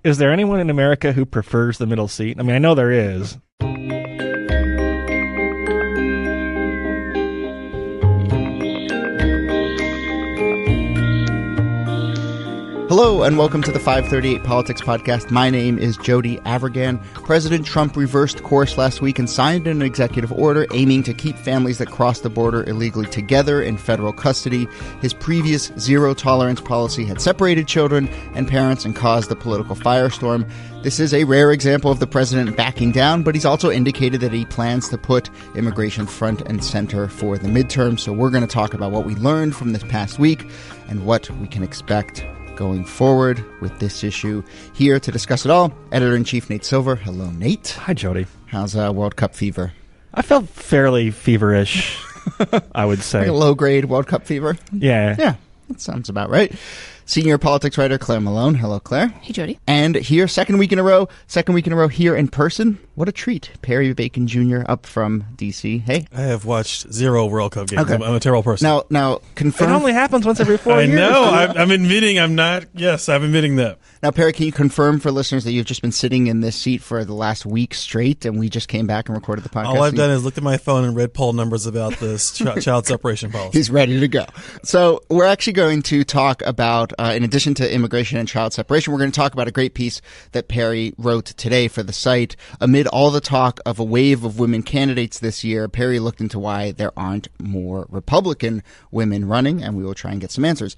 Is there anyone in America who prefers the middle seat? I mean, I know there is. Hello and welcome to the 538 Politics Podcast. My name is Jody Avirgan. President Trump reversed course last week and signed an executive order aiming to keep families that cross the border illegally together in federal custody. His previous zero-tolerance policy had separated children and parents and caused a political firestorm. This is a rare example of the president backing down, but he's also indicated that he plans to put immigration front and center for the midterm. So we're going to talk about what we learned from this past week and what we can expect going forward with this issue. Here to discuss it all, Editor-in-Chief Nate Silver. Hello, Nate. Hi, Jody. How's World Cup fever? I felt fairly feverish, I would say. Like a low-grade World Cup fever? Yeah. Yeah, that sounds about right. Senior politics writer Claire Malone. Hello, Claire. Hey, Jody. And here, second week in a row here in person. What a treat. Perry Bacon Jr. up from D.C. Hey. I have watched 0 World Cup games. Okay. I'm a terrible person. Now, confirm. It only happens once every 4 years. I know. I'm admitting I'm not. Yes, I'm admitting that. Now, Perry, can you confirm for listeners that you've just been sitting in this seat for the last week straight, and we just came back and recorded the podcast? All I've done is looked at my phone and read poll numbers about this child separation policy. He's ready to go. So we're actually going to talk about, in addition to immigration and child separation, we're going to talk about a great piece that Perry wrote today for the site. Amid all the talk of a wave of women candidates this year, Perry looked into why there aren't more Republican women running, and we will try and get some answers.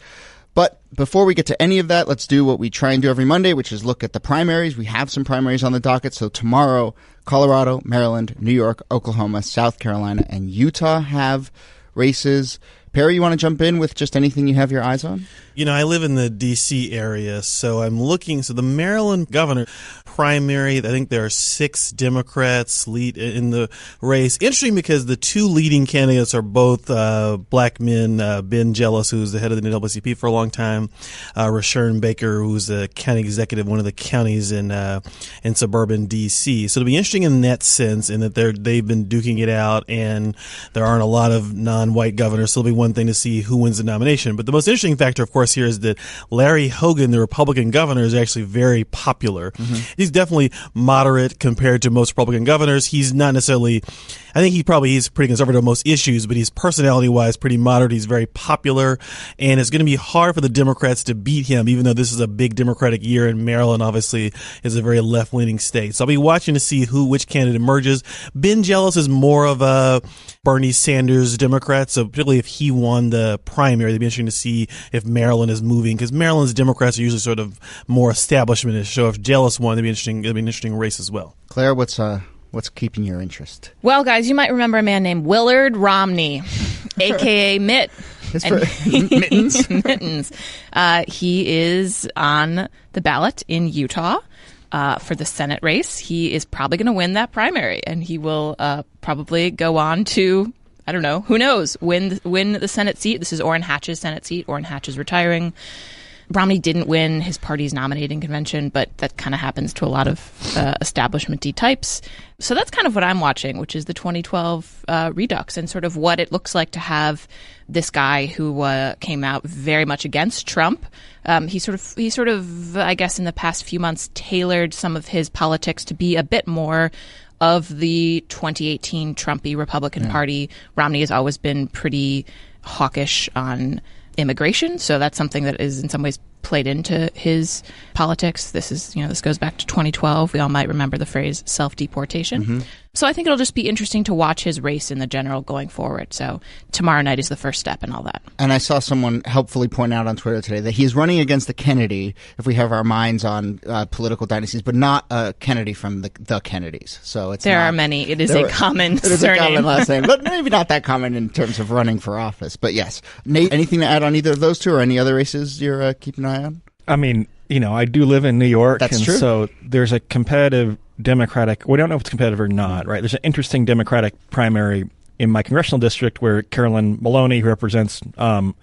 But before we get to any of that, let's do what we try and do every Monday, which is look at the primaries. We have some primaries on the docket. So tomorrow, Colorado, Maryland, New York, Oklahoma, South Carolina, and Utah have races. Perry, you want to jump in with just anything you have your eyes on? You know, I live in the D.C. area, so I'm looking. So the Maryland governor primary, I think there are 6 Democrats lead in the race. Interesting because the 2 leading candidates are both black men. Ben Jealous, who's the head of the NAACP for a long time, Rashern Baker, who's the county executive, one of the counties in suburban D.C. So it'll be interesting in that sense, in that they've been duking it out, and there aren't a lot of non-white governors. So it'll be one thing to see who wins the nomination. But the most interesting factor, of course, here is that Larry Hogan, the Republican governor, is actually very popular. Mm-hmm. He's definitely moderate compared to most Republican governors. He's not necessarily, I think he's pretty conservative on most issues, but he's personality-wise pretty moderate. He's very popular, and it's going to be hard for the Democrats to beat him, even though this is a big Democratic year, and Maryland obviously is a very left-leaning state. So I'll be watching to see which candidate emerges. Ben Jealous is more of a Bernie Sanders Democrat, so particularly if he won the primary, it'd be interesting to see if Maryland is moving, because Maryland's Democrats are usually sort of more establishment-ish. So if Jealous won, it'd be an interesting race as well. Claire, what's keeping your interest? Well, guys, you might remember a man named Willard Romney, a.k.a. Mitt. Mittens? Mittens. He is on the ballot in Utah for the Senate race. He is probably going to win that primary, and he will probably go on to, I don't know, who knows, win the Senate seat. This is Orrin Hatch's Senate seat. Orrin Hatch is retiring. Romney didn't win his party's nominating convention, but that kind of happens to a lot of establishment-y types. So that's kind of what I'm watching, which is the 2012 redux and sort of what it looks like to have this guy who came out very much against Trump. He sort of, I guess, in the past few months tailored some of his politics to be a bit more of the 2018 Trumpy Republican Party. Romney has always been pretty hawkish on immigration, so that's something that is in some ways played into his politics. This goes back to 2012. We all might remember the phrase self-deportation. Mm-hmm. So I think it'll just be interesting to watch his race in the general going forward. So tomorrow night is the first step and all that. And I saw someone helpfully point out on Twitter today that he's running against a Kennedy, if we have our minds on political dynasties, but not a Kennedy from the Kennedys. So there are many. It is a common surname. It is a common last name, but maybe not that common in terms of running for office. But yes. Nate, anything to add on either of those two or any other races you're keeping an eye on? I mean, I do live in New York. That's and true. So there's a competitive Democratic, we don't know if it's competitive or not, right? There's an interesting Democratic primary in my congressional district where Carolyn Maloney, who represents, although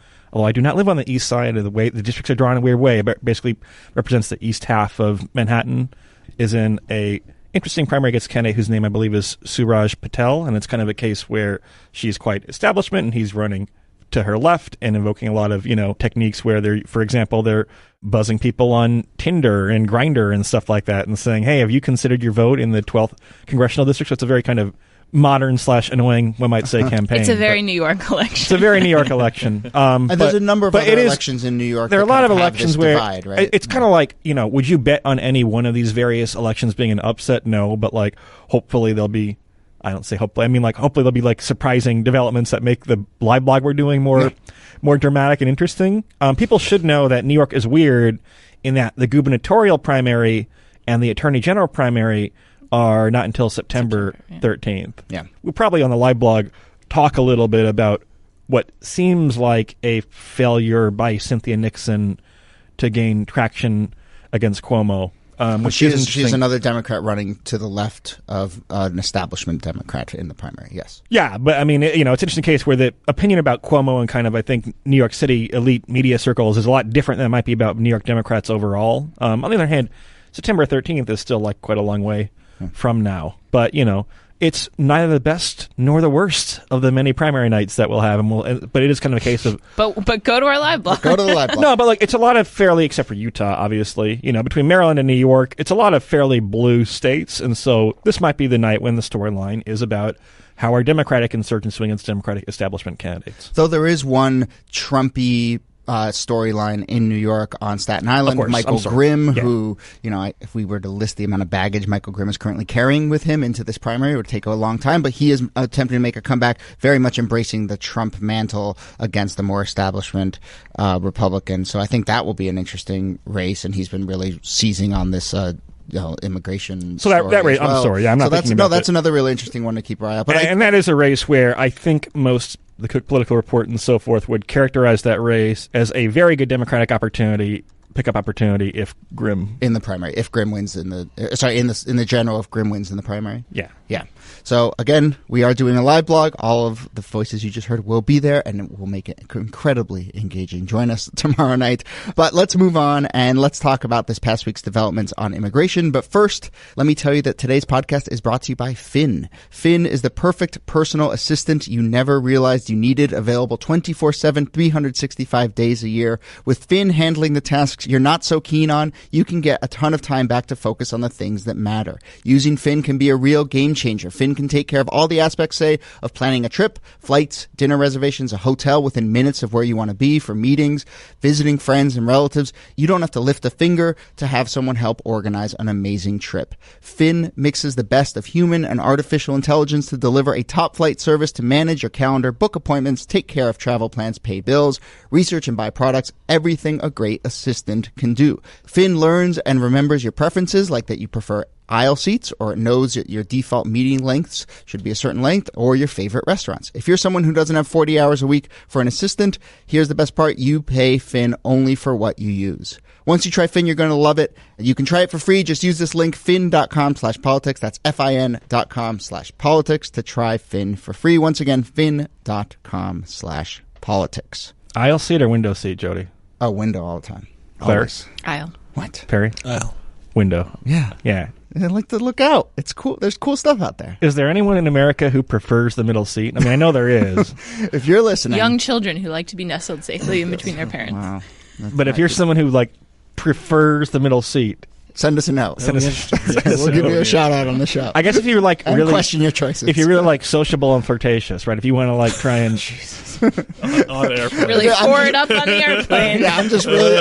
I do not live on the east side of the way, the districts are drawn in a weird way, but basically represents the east half of Manhattan, is in a interesting primary against candidate whose name I believe is Suraj Patel, and it's kind of a case where she's quite establishment and he's running to her left and invoking a lot of, techniques where for example, they're buzzing people on Tinder and Grindr and stuff like that and saying, hey, have you considered your vote in the 12th congressional district? So it's a very kind of modern / annoying, one might say, campaign. It's a very New York election. It's a very New York election. And there's a number of other elections in New York. There are a lot of elections where divide, right? It's kind of like, would you bet on any one of these various elections being an upset? No, but like hopefully there'll be, I don't say hopefully, I mean like hopefully there'll be like surprising developments that make the live blog we're doing more dramatic and interesting. People should know that New York is weird in that the gubernatorial primary and the attorney general primary are not until September 13th. Yeah. We'll probably on the live blog talk a little bit about what seems like a failure by Cynthia Nixon to gain traction against Cuomo. She's another Democrat running to the left of an establishment Democrat in the primary, yes. Yeah, but I mean, it's an interesting case where the opinion about Cuomo and kind of, I think, New York City elite media circles is a lot different than it might be about New York Democrats overall. On the other hand, September 13th is still like quite a long way from now. But, it's neither the best nor the worst of the many primary nights that we'll have. But it is kind of a case of... But go to our live blog. Go to the live blog. No, but it's a lot of fairly, except for Utah, obviously, between Maryland and New York, it's a lot of fairly blue states. And so this might be the night when the storyline is about how our Democratic insurgents swing against Democratic establishment candidates. Though there is one Trumpy storyline in New York on Staten Island. Of course, Michael Grimm, who, if we were to list the amount of baggage Michael Grimm is currently carrying with him into this primary, it would take a long time, but he is attempting to make a comeback, very much embracing the Trump mantle against the more establishment Republican. So I think that will be an interesting race, and he's been really seizing on this immigration. So that race, well. I'm sorry, I'm not thinking about that's another really interesting one to keep our eye on. But and that is a race where I think most the Cook Political Report and so forth would characterize that race as a very good Democratic pickup opportunity if Grimm in the primary, if Grimm wins in the general, if Grimm wins in the primary. Yeah. So again, we are doing a live blog. All of the voices you just heard will be there, and it will make it incredibly engaging. Join us tomorrow night. But let's move on and let's talk about this past week's developments on immigration. But first, let me tell you that today's podcast is brought to you by Finn. Finn is the perfect personal assistant you never realized you needed, available 24/7, 365 days a year. With Finn handling the tasks you're not so keen on, you can get a ton of time back to focus on the things that matter. Using Finn can be a real game changer. Finn can take care of all the aspects, say, of planning a trip, flights, dinner reservations, a hotel within minutes of where you want to be for meetings, visiting friends and relatives. You don't have to lift a finger to have someone help organize an amazing trip. Finn mixes the best of human and artificial intelligence to deliver a top flight service to manage your calendar, book appointments, take care of travel plans, pay bills, research and buy products, everything a great assistant can do. Finn learns and remembers your preferences, like that you prefer aisle seats, or it knows your default meeting lengths should be a certain length, or your favorite restaurants. If you're someone who doesn't have 40 hours a week for an assistant, here's the best part. You pay Finn only for what you use. Once you try Finn, you're going to love it. You can try it for free. Just use this link, fin.com/politics. That's fin.com/politics to try Finn for free. Once again, fin.com/politics. Aisle seat or window seat, Jody? Oh, window all the time. Claire? Aisle. What? Perry? Aisle. Window. Yeah. I like to look out. It's cool. There's cool stuff out there. Is there anyone in America who prefers the middle seat? I mean, I know there is. If you're listening. Young children who like to be nestled safely in between their parents. Wow. But if you're someone who prefers the middle seat, send us a note. We'll give you a shout out on the show. I guess if you're really question your choices. If you're really sociable and flirtatious, right? If you want to try and on airplane. Really forward up on the airplane. Yeah, I'm just really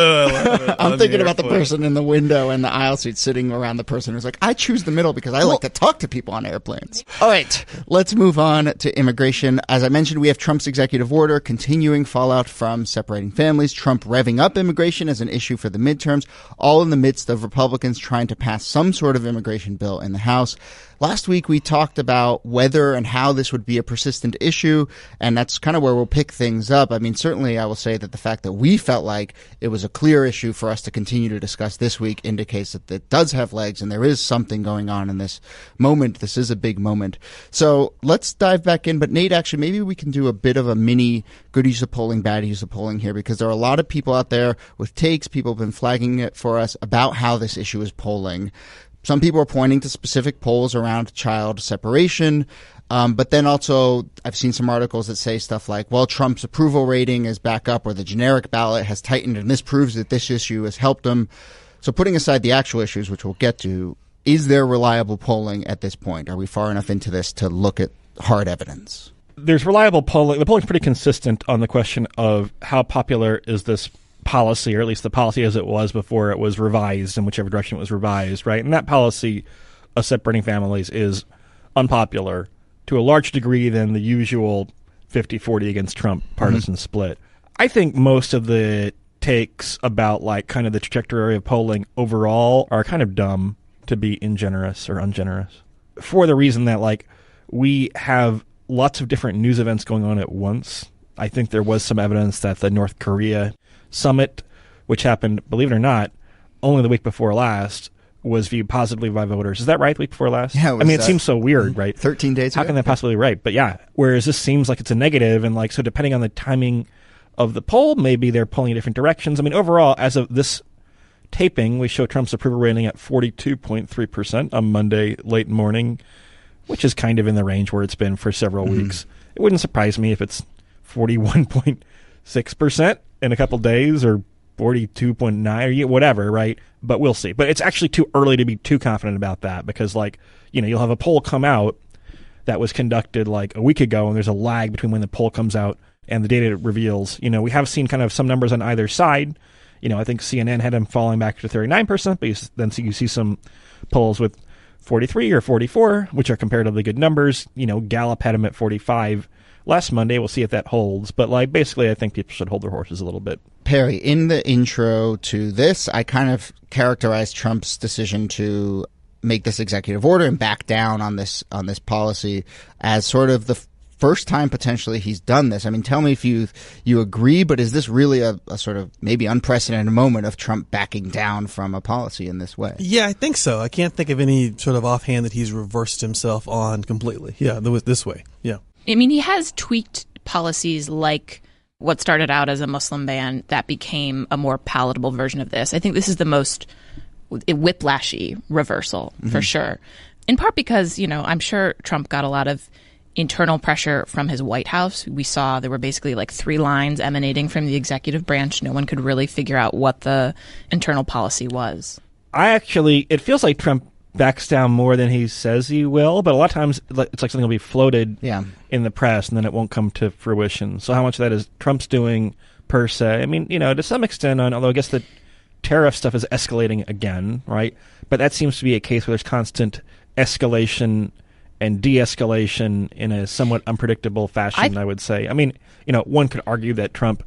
I'm thinking about the person in the window and the aisle seat sitting around the person who's like, I choose the middle because I like to talk to people on airplanes. All right, let's move on to immigration. As I mentioned, we have Trump's executive order, continuing fallout from separating families, Trump revving up immigration as an issue for the midterms, all in the midst of Republicans trying to pass some sort of immigration bill in the House. Last week, we talked about whether and how this would be a persistent issue, and that's kind of where we'll pick things up. I mean, certainly I will say that the fact that we felt like it was a clear issue for us to continue to discuss this week indicates that it does have legs and there is something going on in this moment. This is a big moment. So let's dive back in. But Nate, actually, maybe we can do a bit of a mini good use of polling, bad use of polling here, because there are a lot of people out there with takes. People have been flagging it for us about how this issue is polling. some people are pointing to specific polls around child separation. But then also I've seen some articles that say stuff like, well, Trump's approval rating is back up, or the generic ballot has tightened, and this proves that this issue has helped him. So putting aside the actual issues, which we'll get to, is there reliable polling at this point? Are we far enough into this to look at hard evidence? There's reliable polling. The polling's pretty consistent on the question of how popular is this policy, or at least the policy as it was before it was revised, in whichever direction it was revised, right? And that policy of separating families is unpopular to a large degree than the usual 50-40 against Trump partisan split. I think most of the takes about like kind of the trajectory of polling overall are kind of dumb, to be ingenerous or ungenerous, for the reason that like we have lots of different news events going on at once. I think there was some evidence that the North Korea summit, which happened, believe it or not, only the week before last, was viewed positively by voters. Is that right, the week before last? Yeah, I mean, it seems so weird, right? 13 days How ago? can that possibly be right? But yeah, whereas this seems like it's a negative, and like, so depending on the timing of the poll, maybe they're pulling in different directions. I mean, overall, as of this taping, we show Trump's approval rating at 42.3% on Monday late morning, which is kind of in the range where it's been for several weeks. It wouldn't surprise me if it's 41.6% in a couple days, or 42.9 or whatever, right? But we'll see. But it's actually too early to be too confident about that, because like, you know, you'll have a poll come out that was conducted like a week ago, and there's a lag between when the poll comes out and the data it reveals. You know, we have seen kind of some numbers on either side. You know, I think CNN had him falling back to 39%, but then you see some polls with 43 or 44, which are comparatively good numbers. You know, Gallup had him at 45 last Monday. We'll see if that holds. But like, basically, I think people should hold their horses a little bit. Perry, in the intro to this, I kind of characterized Trump's decision to make this executive order and back down on this policy as sort of the first time potentially he's done this. I mean, tell me if you agree, but is this really a sort of maybe unprecedented moment of Trump backing down from a policy in this way? Yeah, I think so. I can't think of any sort of offhand that he's reversed himself on completely. Yeah, this way. Yeah. I mean, he has tweaked policies like what started out as a Muslim ban that became a more palatable version of this. I think this is the most whiplashy reversal for sure. In part because, you know, I'm sure Trump got a lot of internal pressure from his White House. We saw there were basically like 3 lines emanating from the executive branch. No one could really figure out what the internal policy was. It feels like Trump backs down more than he says he will, but a lot of times it's like something will be floated in the press and then it won't come to fruition. So how much of that is Trump's doing per se? I mean, you know, to some extent, although I guess the tariff stuff is escalating again, right? But that seems to be a case where there's constant escalation and de-escalation in a somewhat unpredictable fashion, I would say. I mean, you know, one could argue that Trump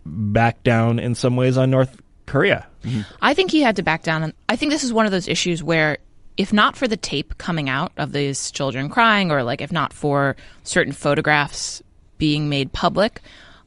backed down in some ways on North Korea. I think he had to back down. And I think this is one of those issues where if not for the tape coming out of these children crying, or like if not for certain photographs being made public,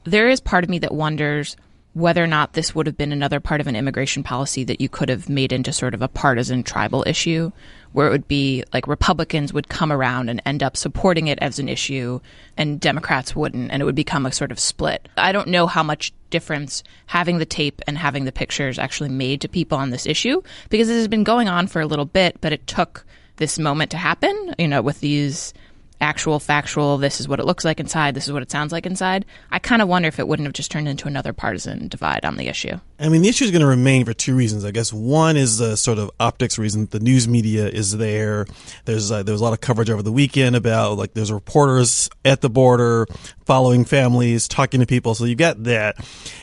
there is part of me that wonders whether or not this would have been another part of an immigration policy that you could have made into sort of a partisan tribal issue, where it would be like Republicans would come around and end up supporting it as an issue and Democrats wouldn't, and it would become a sort of split. I don't know how much difference having the tape and having the pictures actually made to people on this issue, because this has been going on for a little bit, but it took this moment to happen, you know, with these actual factual, this is what it looks like inside, this is what it sounds like inside. I kind of wonder if it wouldn't have just turned into another partisan divide on the issue. I mean, the issue is going to remain for 2 reasons, I guess. One is the sort of optics reason. The news media is there. There was a lot of coverage over the weekend about, like, there's reporters at the border following families, talking to people. So you got that.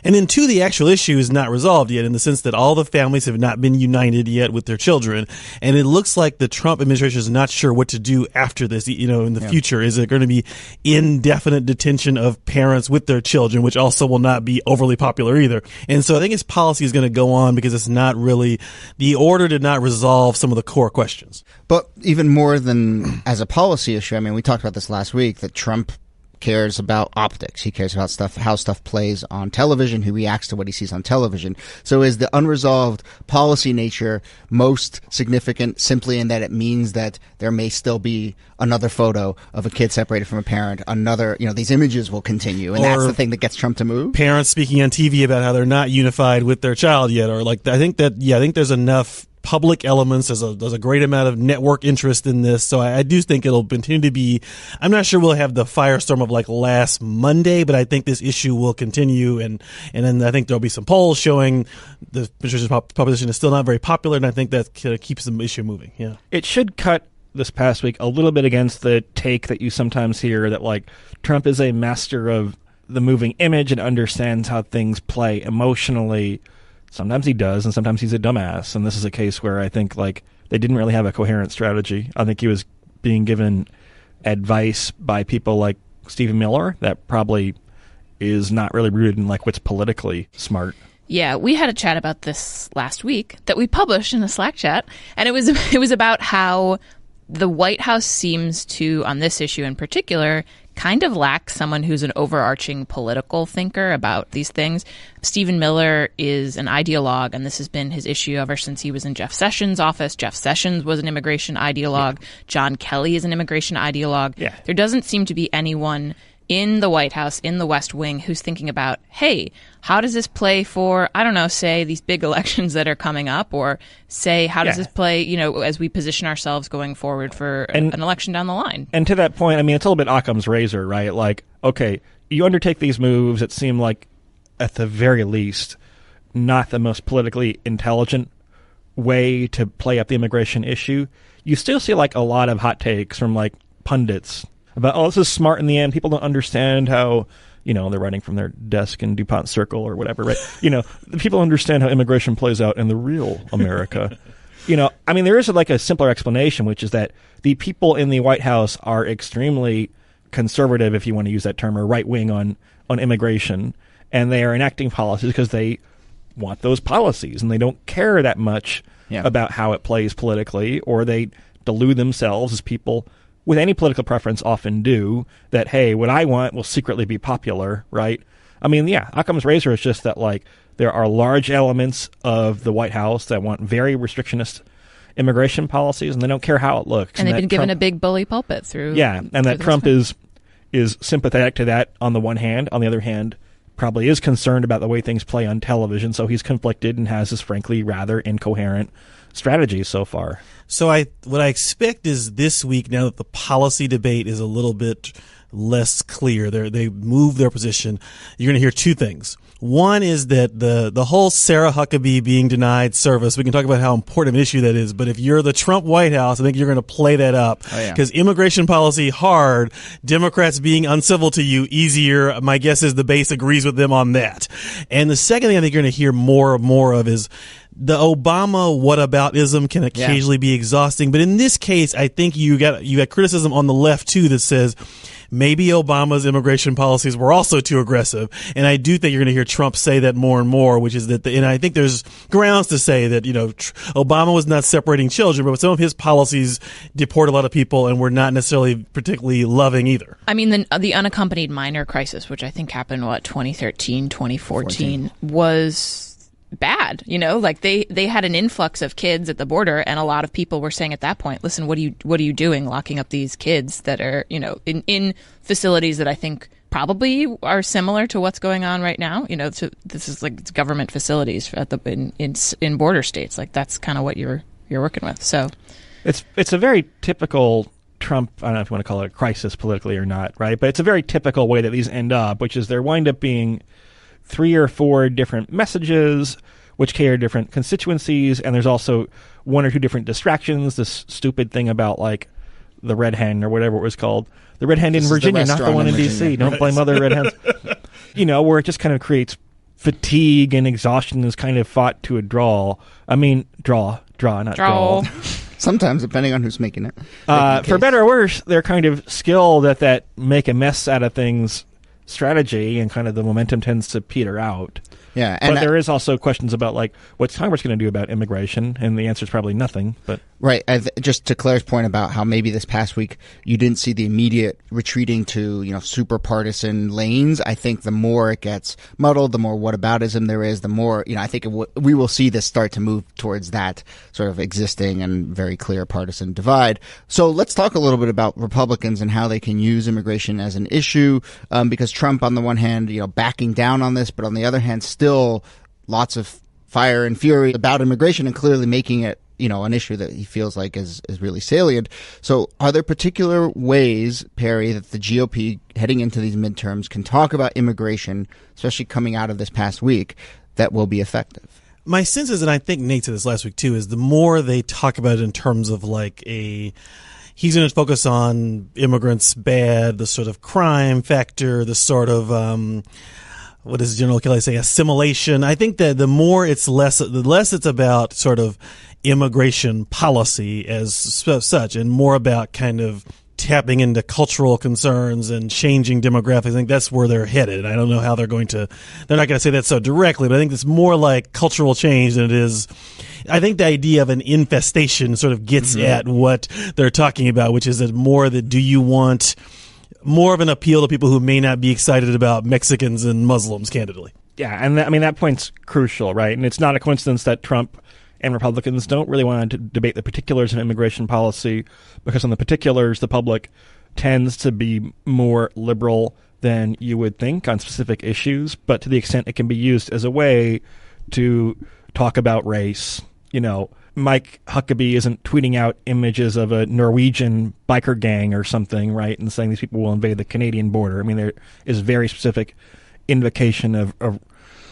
And then 2, the actual issue is not resolved yet, in the sense that all the families have not been united yet with their children. And it looks like the Trump administration is not sure what to do after this, you know, in the future. Is it going to be indefinite detention of parents with their children, which also will not be overly popular either. And so I think his policy is going to go on because it's not really, the order did not resolve some of the core questions. But even more than as a policy issue, I mean, we talked about this last week, that Trump cares about optics. He cares about how stuff plays on television, who reacts to what he sees on television. So is the unresolved policy nature most significant simply in that it means that there may still be another photo of a kid separated from a parent, another, you know, these images will continue, and that's the thing that gets Trump to move? Parents speaking on TV about how they're not unified with their child yet, or like, I think there's enough public elements. There's a great amount of network interest in this. So I do think it'll continue to be, I'm not sure we'll have the firestorm of like last Monday, but I think this issue will continue. And then I think there'll be some polls showing the administration's proposition is still not very popular. And I think that kind of keeps the issue moving. Yeah. It should cut this past week a little bit against the take that you sometimes hear that like Trump is a master of the moving image and understands how things play emotionally. Sometimes he does, and sometimes he's a dumbass. And this is a case where I think like they didn't really have a coherent strategy. I think he was being given advice by people like Stephen Miller that probably is not really rooted in like what's politically smart. Yeah, we had a chat about this last week that we published in a Slack chat, and it was about how the White House seems to, on this issue in particular, kind of lack someone who's an overarching political thinker about these things. Stephen Miller is an ideologue, and this has been his issue ever since he was in Jeff Sessions' office. Jeff Sessions was an immigration ideologue. Yeah. John Kelly is an immigration ideologue. Yeah. There doesn't seem to be anyone in the White House, in the West Wing, who's thinking about, hey, how does this play for, I don't know, say these big elections that are coming up, or say, how does this play, you know, as we position ourselves going forward for an election down the line? And to that point, I mean, it's a little bit Occam's razor, right? Like, okay, you undertake these moves that seem like, at the very least, not the most politically intelligent way to play up the immigration issue. You still see, like, a lot of hot takes from, like, pundits about, oh, this is smart in the end. People don't understand how, you know, they're writing from their desk in DuPont Circle or whatever, right? You know, people understand how immigration plays out in the real America. You know, I mean, there is like a simpler explanation, which is that the people in the White House are extremely conservative, if you want to use that term, or right-wing on immigration, and they are enacting policies because they want those policies, and they don't care that much about how it plays politically, or they delude themselves as people with any political preference often do, that, hey, what I want will secretly be popular, right? I mean, yeah, Occam's razor is just that, like, there are large elements of the White House that want very restrictionist immigration policies, and they don't care how it looks. And they've been given a big bully pulpit through... Yeah, and that Trump is sympathetic to that on the one hand. On the other hand, probably is concerned about the way things play on television, so he's conflicted and has this, frankly, rather incoherent strategy so far. So what I expect is this week, now that the policy debate is a little bit less clear, they move their position, you're going to hear two things. One is that the whole Sarah Huckabee being denied service, we can talk about how important an issue that is, but if you're the Trump White House, I think you're going to play that up. Because immigration policy, hard, Democrats being uncivil to you, easier. My guess is the base agrees with them on that. And the second thing I think you're going to hear more of is the Obama whataboutism can occasionally be exhausting, but in this case, I think you got criticism on the left too that says maybe Obama's immigration policies were also too aggressive, and I do think you're going to hear Trump say that more and more, which is that, and I think there's grounds to say that, you know, Obama was not separating children, but some of his policies deport a lot of people and were not necessarily particularly loving either. I mean, the unaccompanied minor crisis, which I think happened 2013, 2014, was bad. You know, like they had an influx of kids at the border, and a lot of people were saying at that point, listen, what are you doing locking up these kids that are, you know, in facilities that I think probably are similar to what's going on right now. You know, this is like government facilities at in border states. Like that's kind of what you're working with. So it's a very typical Trump, I don't know if you want to call it a crisis politically or not, right? But it's a very typical way that these end up, which is there wind up being 3 or 4 different messages which cater different constituencies, and there's also 1 or 2 different distractions. This stupid thing about like the Red Hen or whatever it was called. The Red Hen in Virginia, not the one in D.C. Don't blame other Red Hens. You know, where it just kind of creates fatigue and exhaustion is kind of fought to a draw. I mean, draw, not draw. Sometimes, depending on who's making it. For better or worse, they're kind of skilled at that make a mess out of things strategy, and kind of the momentum tends to peter out. Yeah, but there is also questions about like what's Congress going to do about immigration, and the answer is probably nothing. But right, just to Claire's point about how maybe this past week you didn't see the immediate retreating to, you know, super partisan lanes. I think the more it gets muddled, the more whataboutism there is, the more, you know, I think we will see this start to move towards that sort of existing and very clear partisan divide. So let's talk a little bit about Republicans and how they can use immigration as an issue, because Trump, on the one hand, you know, backing down on this, but on the other hand, still lots of fire and fury about immigration and clearly making it an issue that he feels like is really salient. So are there particular ways, Perry, that the GOP heading into these midterms can talk about immigration, especially coming out of this past week, that will be effective? My sense is, and I think Nate said this last week too, is the more they talk about it in terms of he's going to focus on immigrants bad, the sort of crime factor, the sort of, what does General Kelly say, assimilation. I think that the less it's about sort of immigration policy as such and more about kind of tapping into cultural concerns and changing demographics. I think that's where they're headed. I don't know how they're not going to say that so directly, but I think it's more like cultural change than it is. I think the idea of an infestation sort of gets at what they're talking about, which is do you want more of an appeal to people who may not be excited about Mexicans and Muslims, candidly? Yeah, and that point's crucial, right? And it's not a coincidence that Trump and Republicans don't really want to debate the particulars of immigration policy, because on the particulars, the public tends to be more liberal than you would think on specific issues. But to the extent it can be used as a way to talk about race, Mike Huckabee isn't tweeting out images of a Norwegian biker gang or something, right, and saying these people will invade the Canadian border. I mean, there is very specific invocation of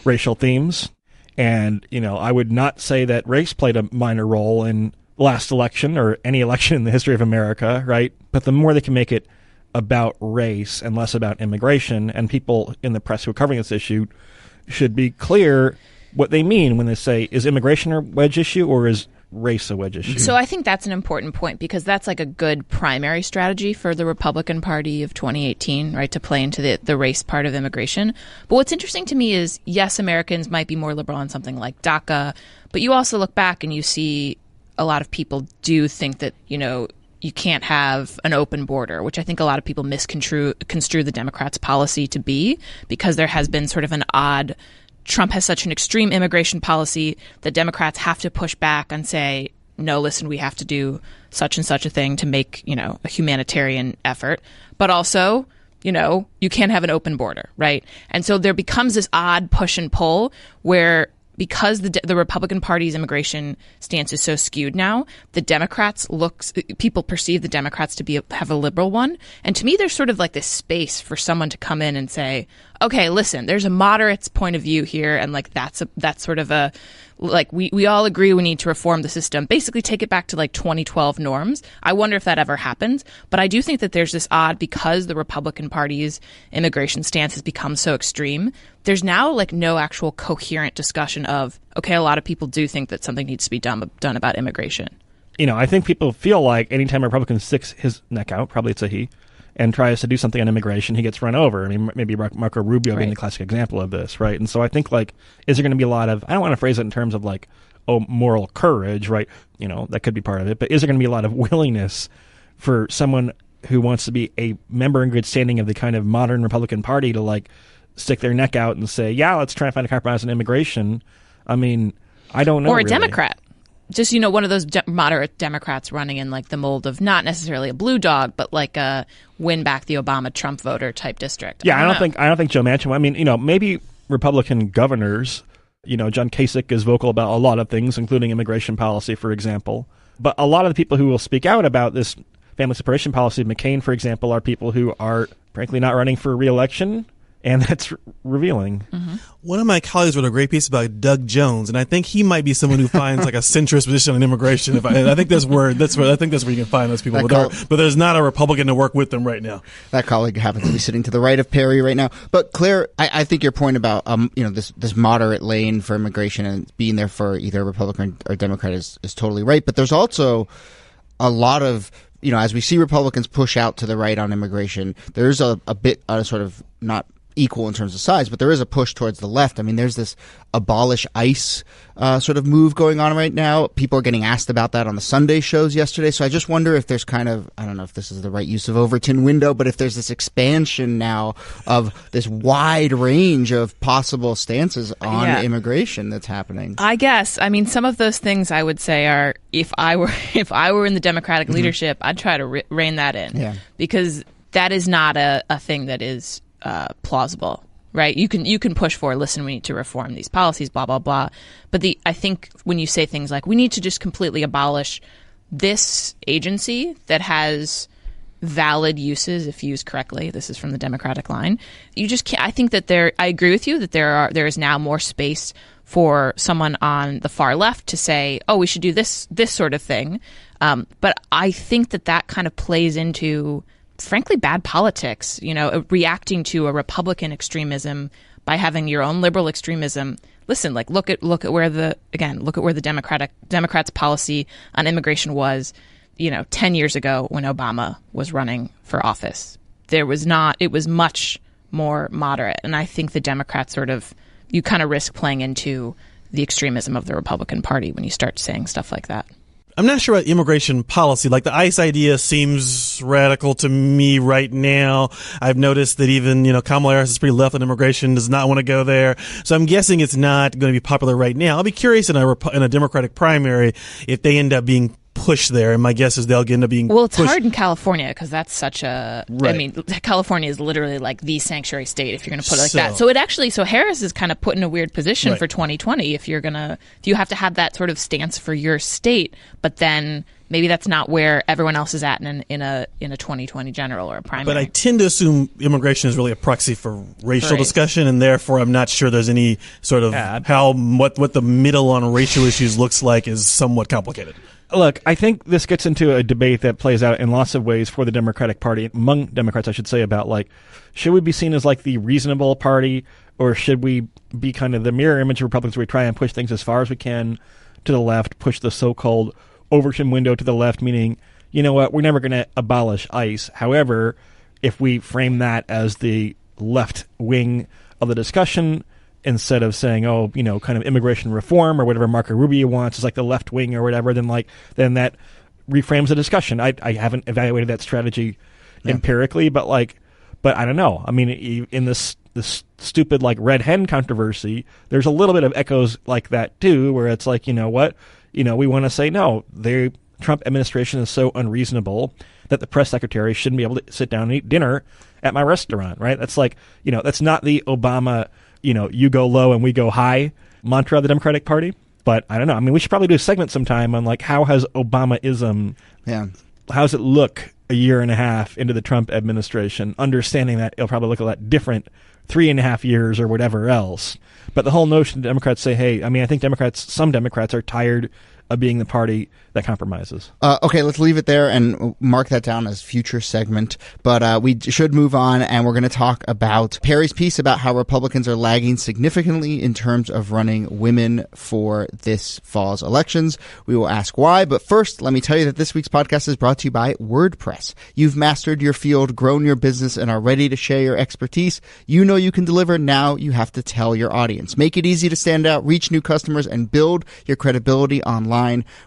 racial themes. And, I would not say that race played a minor role in the last election or any election in the history of America, right? But the more they can make it about race and less about immigration, and people in the press who are covering this issue should be clear what they mean when they say, is immigration a wedge issue or is race a wedge issue? So I think that's an important point, because that's like a good primary strategy for the Republican Party of 2018, right, to play into the race part of immigration. But what's interesting to me is, yes, Americans might be more liberal on something like DACA, but you also look back and you see a lot of people do think that, you can't have an open border, which I think a lot of people misconstrue the Democrats' policy to be, because there has been sort of an odd Trump has such an extreme immigration policy that Democrats have to push back and say, no, listen, we have to do such and such a thing to make, a humanitarian effort. But also, you can't have an open border, right? And so there becomes this odd push and pull where, because the Republican Party's immigration stance is so skewed now, people perceive the Democrats to have a liberal one. And to me, there's sort of like this space for someone to come in and say, okay, listen, there's a moderate's point of view here. And that's sort of we all agree we need to reform the system, basically take it back to 2012 norms. I wonder if that ever happens. But I do think that there's this because the Republican Party's immigration stance has become so extreme, there's now no actual coherent discussion of, okay, a lot of people do think that something needs to be done about immigration. I think people feel like anytime a Republican sticks his neck out, probably it's a he, and tries to do something on immigration, he gets run over. I mean, maybe Marco Rubio being the classic example of this, right? And so I think, is there going to be a lot of, I don't want to phrase it in terms of moral courage, right? That could be part of it, but is there going to be a lot of willingness for someone who wants to be a member in good standing of the kind of modern Republican Party to stick their neck out and say, yeah, let's try and find a compromise on immigration? I mean, I don't know. Or a really. Democrat. Just, one of those moderate Democrats running in the mold of not necessarily a blue dog, but a win back the Obama Trump voter type district. Yeah, I don't think Joe Manchin. I mean, maybe Republican governors. John Kasich is vocal about a lot of things, including immigration policy, for example. But a lot of the people who will speak out about this family separation policy of McCain, for example, are people who are frankly not running for re-election. And that's revealing. Mm-hmm. One of my colleagues wrote a great piece about Doug Jones, and I think he might be someone who finds a centrist position on immigration. I think that's where you can find those people. But there's not a Republican to work with them right now. That colleague happens to be sitting to the right of Perry right now. But Claire, I think your point about this moderate lane for immigration and being there for either Republican or Democrat is totally right. But there's also a lot of as we see Republicans push out to the right on immigration, there's a bit sort of not equal in terms of size, but there is a push towards the left. I mean, there's this abolish ICE sort of move going on right now. People are getting asked about that on the Sunday shows yesterday. So I just wonder if there's kind of, I don't know if this is the right use of Overton window, but if there's this expansion now of this wide range of possible stances on immigration that's happening. I guess. I mean, some of those things I would say are, if I were in the Democratic leadership, I'd try to rein that in. Yeah. Because that is not a thing that is plausible, right? You can push for, listen, we need to reform these policies, blah, blah, blah. But I think when you say things like, we need to just completely abolish this agency that has valid uses if used correctly, this is from the Democratic line, you just can't. I think that I agree with you that there is now more space for someone on the far left to say, oh, we should do this sort of thing. But I think that kind of plays into, frankly, bad politics, reacting to a Republican extremism by having your own liberal extremism. Listen, like look at where the Democrats' policy on immigration was, 10 years ago when Obama was running for office. It was much more moderate. And I think the Democrats you kind of risk playing into the extremism of the Republican Party when you start saying stuff like that. I'm not sure about immigration policy. Like the ICE idea seems radical to me right now. I've noticed that even, Kamala Harris is pretty left on immigration, does not want to go there. So I'm guessing it's not going to be popular right now. I'll be curious in a Democratic primary if they end up being pushed there, and my guess is they'll end up being Well, it's pushed. hard in California because that's such a Right. I mean, California is literally like the sanctuary state if you're going to put it like that. So Harris is kind of put in a weird position Right. for 2020 if you have to have that sort of stance for your state, but then maybe that's not where everyone else is at in a 2020 general or a primary. But I tend to assume immigration is really a proxy for racial Right. discussion, and therefore I'm not sure there's any sort of what the middle on racial issues looks like is somewhat complicated. Look, I think this gets into a debate that plays out in lots of ways for the Democratic Party, among Democrats, I should say, about like, should we be seen as like the reasonable party, or should we be kind of the mirror image of Republicans where we try and push things as far as we can to the left, push the so-called Overton window to the left, meaning, you know what, we're never going to abolish ICE. However, if we frame that as the left wing of the discussion, instead of saying, kind of immigration reform or whatever Marco Rubio wants is like the left wing or whatever, then that reframes the discussion. I haven't evaluated that strategy empirically, but I don't know. I mean, in this stupid like red hen controversy, there's a little bit of echoes like that too, where it's like, we want to say no, the Trump administration is so unreasonable that the press secretary shouldn't be able to sit down and eat dinner at my restaurant, right? That's like, that's not the Obama, you go low and we go high mantra of the Democratic Party. But I don't know. I mean, we should probably do a segment sometime on like how has Obamaism, how's it look a year and a half into the Trump administration, understanding that it'll probably look a lot different 3.5 years or whatever else. But the whole notion that Democrats say, hey, I mean, I think some Democrats are tired of being the party that compromises. Okay, let's leave it there and mark that down as future segment. But we should move on, and we're going to talk about Perry's piece about how Republicans are lagging significantly in terms of running women for this fall's elections. We will ask why, but first, let me tell you that this week's podcast is brought to you by WordPress. You've mastered your field, grown your business, and are ready to share your expertise. You know you can deliver. Now you have to tell your audience. Make it easy to stand out, reach new customers, and build your credibility online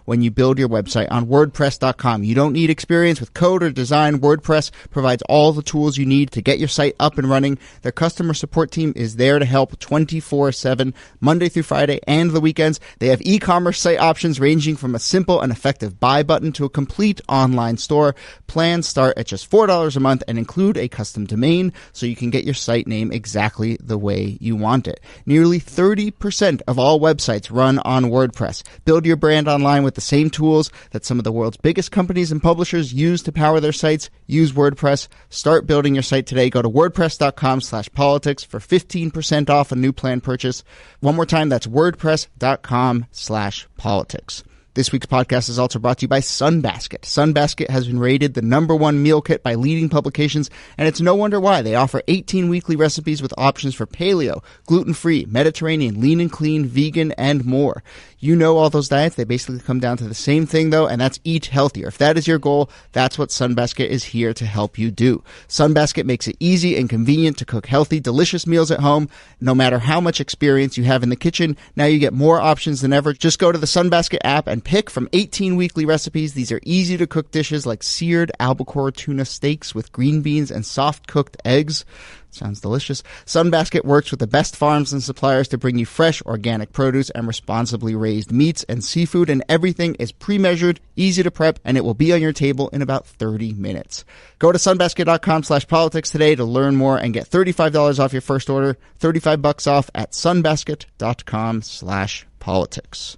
when you build your website on WordPress.com. You don't need experience with code or design. WordPress provides all the tools you need to get your site up and running. Their customer support team is there to help 24/7, Monday through Friday and the weekends. They have e-commerce site options ranging from a simple and effective buy button to a complete online store. Plans start at just $4 a month and include a custom domain so you can get your site name exactly the way you want it. Nearly 30% of all websites run on WordPress. Build your brand online with the same tools that some of the world's biggest companies and publishers use to power their sites. Use WordPress. Start building your site today. Go to wordpress.com/politics for 15% off a new plan purchase. One more time, that's wordpress.com/politics. This week's podcast is also brought to you by Sunbasket. Sunbasket has been rated the #1 meal kit by leading publications, and it's no wonder why. They offer 18 weekly recipes with options for paleo, gluten-free, Mediterranean, lean and clean, vegan, and more. You know all those diets. They basically come down to the same thing, though, and that's eat healthier. If that is your goal, that's what Sunbasket is here to help you do. Sunbasket makes it easy and convenient to cook healthy, delicious meals at home. No matter how much experience you have in the kitchen, now you get more options than ever. Just go to the Sunbasket app and pick from 18 weekly recipes. These are easy-to-cook dishes like seared albacore tuna steaks with green beans and soft-cooked eggs. Sounds delicious. Sunbasket works with the best farms and suppliers to bring you fresh, organic produce and responsibly raised meats and seafood, and everything is pre-measured, easy to prep, and it will be on your table in about 30 minutes. Go to sunbasket.com/politics today to learn more and get $35 off your first order, $35 off at sunbasket.com/politics.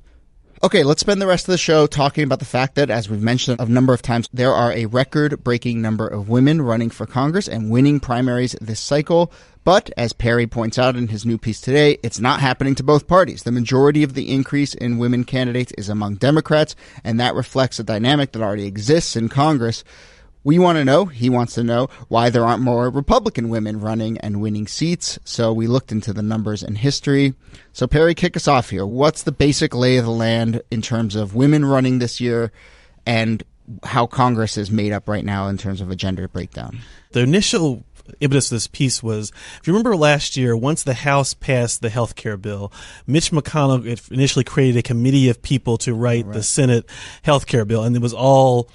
Okay, let's spend the rest of the show talking about the fact that, as we've mentioned a number of times, there are a record-breaking number of women running for Congress and winning primaries this cycle. But, as Perry points out in his new piece today, it's not happening to both parties. The majority of the increase in women candidates is among Democrats, and that reflects a dynamic that already exists in Congress. He wants to know why there aren't more Republican women running and winning seats. So we looked into the numbers and history. So Perry, kick us off here. What's the basic lay of the land in terms of women running this year and how Congress is made up right now in terms of a gender breakdown? The initial impetus of this piece was, if you remember last year, once the House passed the health care bill, Mitch McConnell initially created a committee of people to write the Senate health care bill, and it was all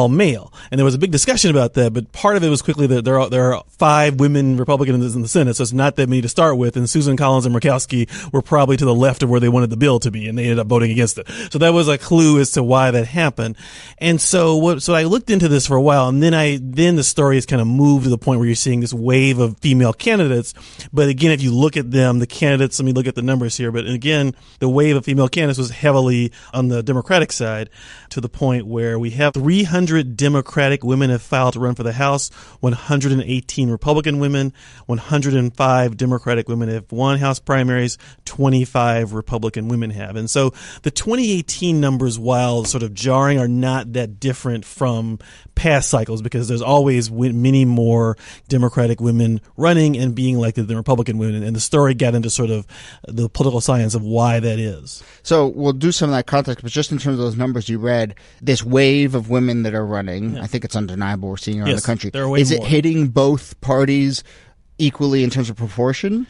male. And there was a big discussion about that, but part of it was quickly that there are 5 women Republicans in the Senate, so it's not that many to start with, and Susan Collins and Murkowski were probably to the left of where they wanted the bill to be, and they ended up voting against it. So that was a clue as to why that happened. And so I looked into this for a while, and then the story has kind of moved to the point where you're seeing this wave of female candidates. But again, if you look at them, the candidates, let me look at the numbers here, but again, the wave of female candidates was heavily on the Democratic side, to the point where we have 300 Democratic women have filed to run for the House, 118 Republican women, 105 Democratic women have won House primaries, 25 Republican women have. And so the 2018 numbers, while sort of jarring, are not that different from past cycles, because there's always many more Democratic women running and being elected than Republican women. And the story got into sort of the political science of why that is. So we'll do some of that context, but just in terms of those numbers you read, this wave of women that are running, I think it's undeniable we're seeing around the country. Is it hitting both parties equally in terms of proportion?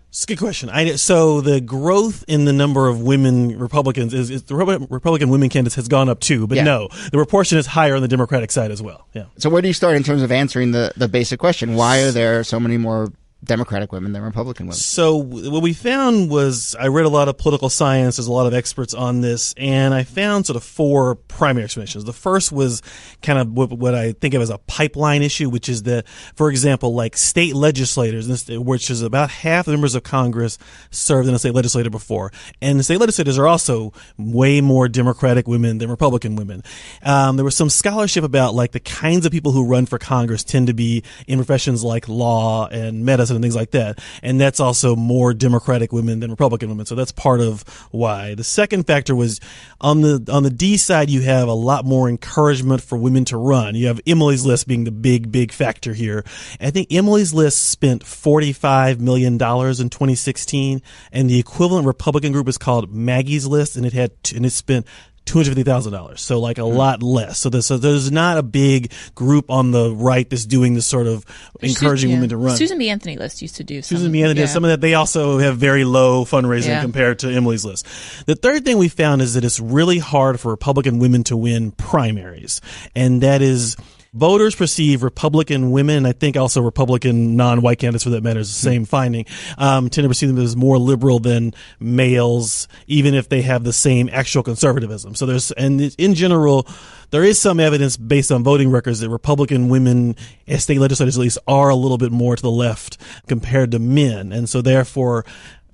It's a good question. So the growth in the number of women Republicans is the Republican women candidates has gone up too, but no, the proportion is higher on the Democratic side as well. Yeah. So where do you start in terms of answering the basic question? Why are there so many more Democratic women than Republican women? So what we found was, I read a lot of political science, there's a lot of experts on this, and I found sort of 4 primary explanations. The first was kind of what I think of as a pipeline issue, which is that, for example, like state legislators, which is about half the members of Congress served in a state legislature before, and the state legislators are also way more Democratic women than Republican women. There was some scholarship about like the kinds of people who run for Congress tend to be in professions like law and medicine and things like that. And that's also more Democratic women than Republican women. So that's part of why. The second factor was on the D side, you have a lot more encouragement for women to run. You have Emily's List being the big factor here. And I think Emily's List spent $45 million in 2016, and the equivalent Republican group is called Maggie's List, and it spent $250,000, so like a lot less. So there's not a big group on the right that's doing this sort of encouraging women to run. Susan B. Anthony List used to do some. Susan B. Anthony does some of that. They also have very low fundraising compared to Emily's List. The third thing we found is that it's really hard for Republican women to win primaries, and that is, voters perceive Republican women, and I think also Republican non-white candidates for that matter, is the same finding, tend to perceive them as more liberal than males, even if they have the same actual conservatism. So in general, there is some evidence based on voting records that Republican women, as state legislators at least, are a little bit more to the left compared to men. And so therefore,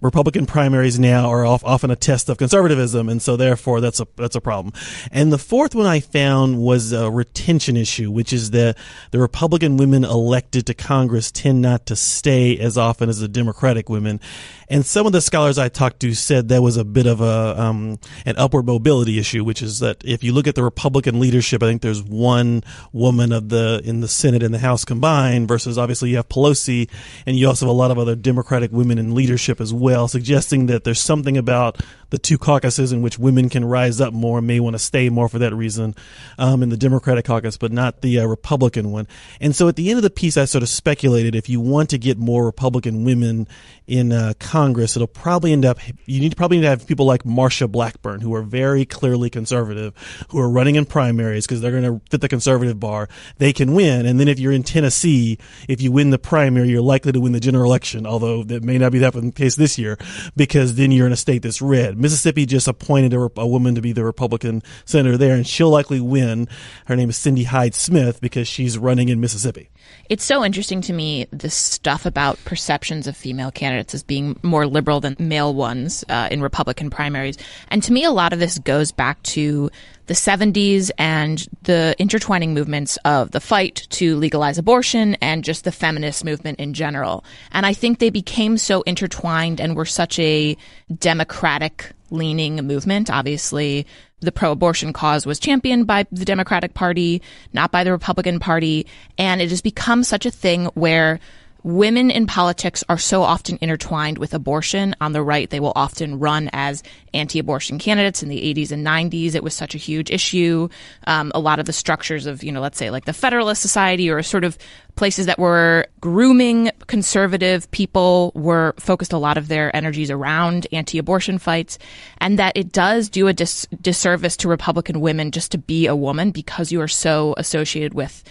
Republican primaries now are often a test of conservatism, and so therefore that's a problem. And the fourth one I found was a retention issue, which is that the Republican women elected to Congress tend not to stay as often as the Democratic women. And some of the scholars I talked to said that was a bit of an upward mobility issue, which is that if you look at the Republican leadership, I think there's one woman in the Senate and the House combined, versus obviously you have Pelosi, and you also have a lot of other Democratic women in leadership as well, suggesting that there's something about the two caucuses in which women can rise up more, may want to stay more for that reason, in the Democratic caucus, but not the Republican one. And so at the end of the piece, I sort of speculated if you want to get more Republican women in Congress, it'll probably end up, you probably need to have people like Marsha Blackburn, who are very clearly conservative, who are running in primaries because they're going to fit the conservative bar. They can win. And then if you're in Tennessee, if you win the primary, you're likely to win the general election, although that may not be the case this year, because then you're in a state that's red. Mississippi just appointed a woman to be the Republican senator there, and she'll likely win. Her name is Cindy Hyde-Smith because she's running in Mississippi. It's so interesting to me, this stuff about perceptions of female candidates as being more liberal than male ones in Republican primaries. And to me, a lot of this goes back to the 70s and the intertwining movements of the fight to legalize abortion and just the feminist movement in general. And I think they became so intertwined and were such a democratic leaning movement. Obviously, the pro-abortion cause was championed by the Democratic Party, not by the Republican Party. And it has become such a thing where women in politics are so often intertwined with abortion. On the right, they will often run as anti-abortion candidates. In the 80s and 90s, it was such a huge issue. A lot of the structures of, let's say like the Federalist Society or sort of places that were grooming conservative people were focused a lot of their energies around anti-abortion fights. And that it does do a disservice to Republican women just to be a woman because you are so associated with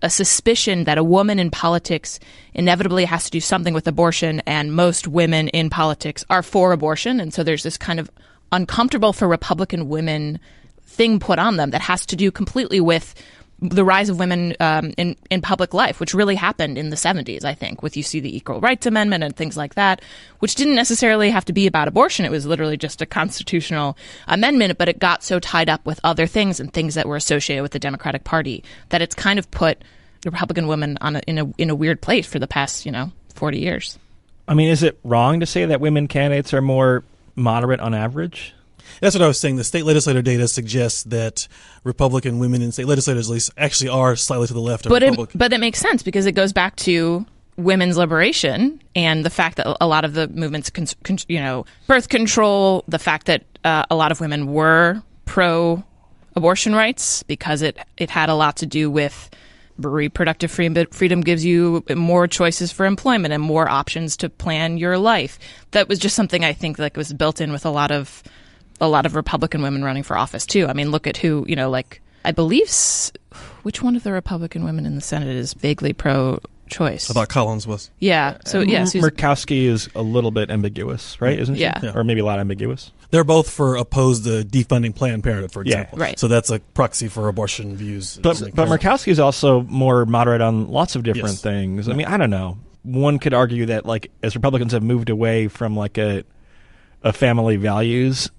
a suspicion that a woman in politics inevitably has to do something with abortion, and most women in politics are for abortion. And so there's this kind of uncomfortable for Republican women thing put on them that has to do completely with the rise of women in public life, which really happened in the 70s, I think, with you see the Equal Rights Amendment and things like that, which didn't necessarily have to be about abortion. It was literally just a constitutional amendment, but it got so tied up with other things and things that were associated with the Democratic Party that it's kind of put the Republican women in a weird place for the past, 40 years. I mean, is it wrong to say that women candidates are more moderate on average? That's what I was saying. The state legislator data suggests that Republican women in state legislators at least actually are slightly to the left of Republican. But it makes sense because it goes back to women's liberation and the fact that a lot of the movements, birth control, the fact that a lot of women were pro-abortion rights because it had a lot to do with reproductive freedom gives you more choices for employment and more options to plan your life. That was just something I think like was built in with a lot of Republican women running for office too. I mean, look at who, I believe which one of the Republican women in the Senate is vaguely pro-choice? I thought Collins was. Yeah. So yeah, Murkowski is a little bit ambiguous, right? Isn't she? Yeah. Or maybe a lot ambiguous. They're both for opposed to defunding Planned Parenthood, for example. Right. So that's a proxy for abortion views. But Murkowski is also more moderate on lots of different Yes. things. I mean, I don't know. One could argue that, like, as Republicans have moved away from like a family values.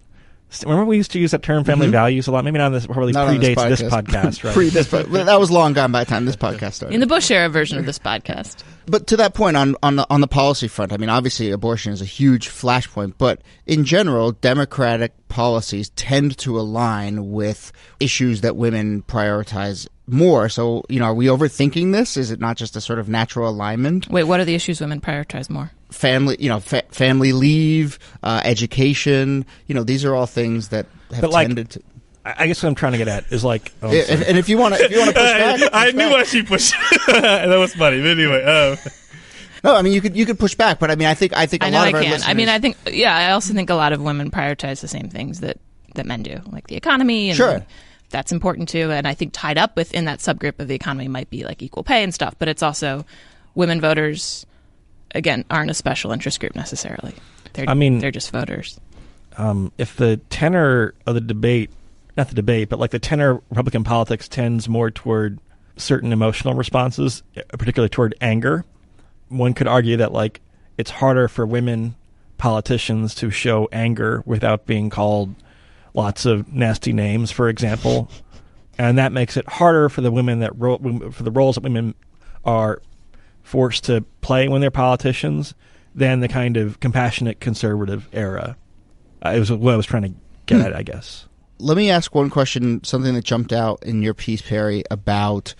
Remember we used to use that term family values a lot? Maybe not on this, probably Not on predates this podcast, right? That was long gone by the time this podcast started. in the Bush era version of this podcast. But to that point, on the policy front, I mean, obviously abortion is a huge flashpoint, but in general, Democratic policies tend to align with issues that women prioritize more. So, are we overthinking this? Is it not just a sort of natural alignment? Wait, what are the issues women prioritize more? Family, family leave, education. These are all things that have tended to. I guess what I'm trying to get at is like, and if you want to push back, I knew why she pushed. That was funny. But anyway, no, I mean you could push back, but I mean I think a lot of our listeners. I mean, I also think a lot of women prioritize the same things that men do, like the economy. And Sure. That's important too, and I think tied up within that subgroup of the economy might be like equal pay and stuff. But it's also women voters. Again, aren't a special interest group necessarily. They're just voters. If the tenor of the debate, not the debate, but like the tenor of Republican politics tends more toward certain emotional responses, particularly toward anger, one could argue that like it's harder for women politicians to show anger without being called lots of nasty names, for example, and that makes it harder for the women for the roles that women are forced to play when they're politicians than the kind of compassionate conservative era. It was what I was trying to get at, I guess. Let me ask one question, something that jumped out in your piece, Perry, about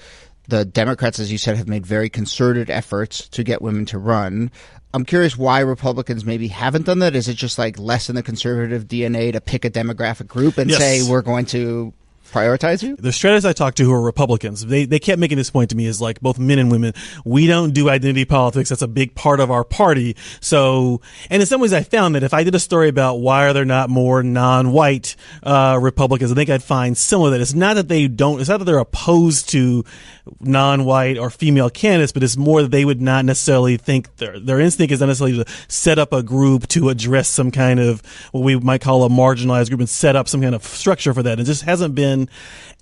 the Democrats, as you said, have made very concerted efforts to get women to run. I'm curious why Republicans maybe haven't done that. Is it just like less in the conservative DNA to pick a demographic group and say we're going to prioritize you? The strategists I talked to who are Republicans, they kept making this point to me, is like, both men and women, we don't do identity politics. That's a big part of our party. So, and in some ways I found that if I did a story about why are there not more non-white Republicans, I think I'd find similar that it's not that they're opposed to non-white or female candidates, but it's more that they would not necessarily think their instinct is not necessarily to set up a group to address some kind of what we might call a marginalized group and set up some kind of structure for that. It just hasn't been.